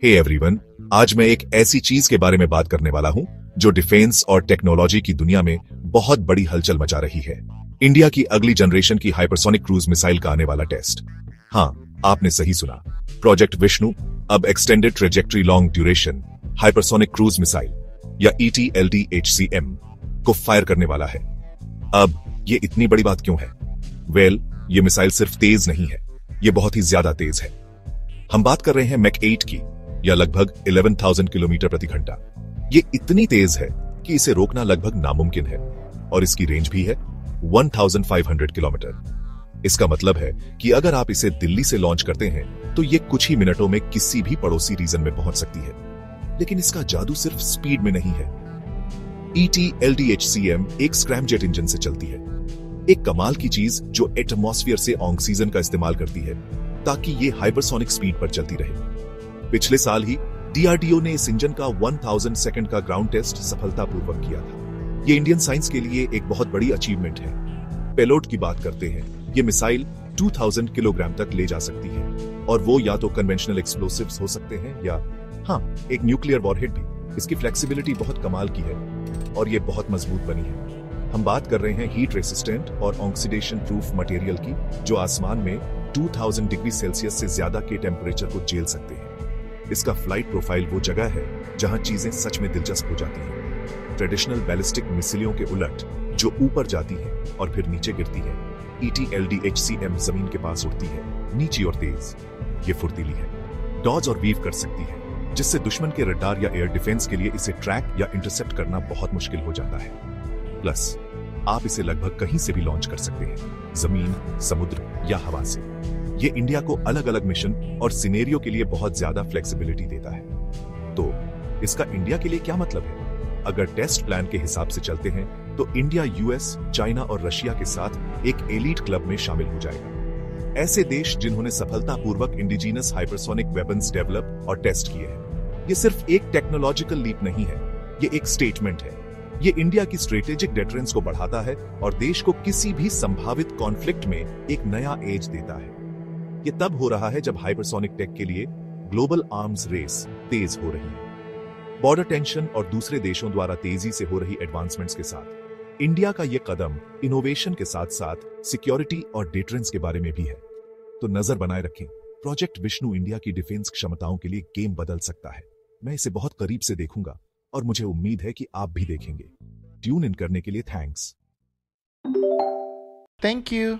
Hey everyone, आज मैं एक ऐसी चीज के बारे में बात करने वाला हूं जो डिफेंस और टेक्नोलॉजी की दुनिया में बहुत बड़ी हलचल मचा रही है। इंडिया की अगली जनरेशन की हाइपरसोनिक क्रूज मिसाइल का आने वाला टेस्ट। हाँ, आपने सही सुना। प्रोजेक्ट विष्णु अब extended trajectory long duration hypersonic cruise missile या ETLDHCM को फायर करने वाला है। अब ये इतनी बड़ी बात क्यों है? ये मिसाइल सिर्फ तेज नहीं है, ये बहुत ही ज्यादा तेज है। हम बात कर रहे हैं मैक 8 की, या लगभग 11,000 किलोमीटर प्रति घंटा। ये इतनी तेज है कि इसे रोकना लगभग नामुमकिन है, और इसकी रेंज भी है 1500 किलोमीटर। इसका मतलब है कि अगर आप इसे दिल्ली से लॉन्च करते हैं तो ये कुछ ही मिनटों में किसी भी पड़ोसी रीजन में पहुंच सकती है। लेकिन इसका जादू सिर्फ स्पीड में नहीं है। ETLDHCM एक स्क्रैमजेट इंजन से चलती है, एक कमाल की चीज जो एटमॉस्फेयर से ऑक्सीजन का इस्तेमाल करती है ताकि ये हाइपरसोनिक स्पीड पर चलती रहे। पिछले साल ही DRDO ने इस इंजन का 1000 सेकंड का ग्राउंड टेस्ट सफलतापूर्वक किया था। ये इंडियन साइंस के लिए एक बहुत बड़ी अचीवमेंट है। पेलोड की बात करते हैं, ये मिसाइल 2000 किलोग्राम तक ले जा सकती है, और वो या तो कन्वेंशनल एक्सप्लोसिव्स हो सकते हैं या एक न्यूक्लियर वॉरहेड भी। इसकी फ्लेक्सिबिलिटी बहुत कमाल की है और ये बहुत मजबूत बनी है। हम बात कर रहे हैं हीट रेसिस्टेंट और ऑक्सीडेशन प्रूफ मटेरियल की, जो आसमान में 2000 डिग्री सेल्सियस से ज्यादा के टेम्परेचर को झेल सकते हैं। इसका फ्लाइट प्रोफाइल वो जगह है जहां चीजें सच में दिलचस्प हो जाती हैं। ट्रेडिशनल बैलिस्टिक मिसाइलों के उलट, जो ऊपर जाती हैं और फिर नीचे गिरती है, ETLDHCM जमीन के पास उड़ती है, नीची और तेज। ये फुर्तीली है, डॉज और वीव कर सकती है, जिससे दुश्मन के रडार या एयर डिफेंस के लिए इसे ट्रैक या इंटरसेप्ट करना बहुत मुश्किल हो जाता है। प्लस आप इसे लगभग कहीं से भी लॉन्च कर सकते हैं, जमीन, समुद्र या हवा से। ये इंडिया को अलग अलग मिशन और सिनेरियो के लिए बहुत ज्यादा फ्लेक्सिबिलिटी देता है। तो इसका इंडिया के लिए क्या मतलब है? अगर टेस्ट प्लान के हिसाब से चलते हैं तो इंडिया US, चाइना और रशिया के साथ एक एलीट क्लब में शामिल हो जाएगा। ऐसे देश जिन्होंने सफलतापूर्वक इंडिजिनस हाइपरसोनिक वेपन्स डेवलप और टेस्ट किए हैं। ये सिर्फ एक टेक्नोलॉजिकल लीप नहीं है, ये एक स्टेटमेंट है। ये इंडिया की स्ट्रेटेजिक डेटरेंस को बढ़ाता है और देश को किसी भी संभावित कॉन्फ्लिक्ट में एक नया एज देता है। ये तब हो रहा है जब हाइपरसोनिक टेक के लिए ग्लोबल आर्म्स रेस तेज हो रही है। बॉर्डर टेंशन और दूसरे देशों द्वारा तेजी से हो रही एडवांसमेंट्स के साथ इंडिया का यह कदम इनोवेशन के साथ साथ सिक्योरिटी और डेटरेंस के बारे में भी है। तो नजर बनाए रखें, प्रोजेक्ट विष्णु इंडिया की डिफेंस क्षमताओं के लिए गेम बदल सकता है। मैं इसे बहुत करीब से देखूंगा और मुझे उम्मीद है कि आप भी देखेंगे। ट्यून इन करने के लिए थैंक्स। Thank you.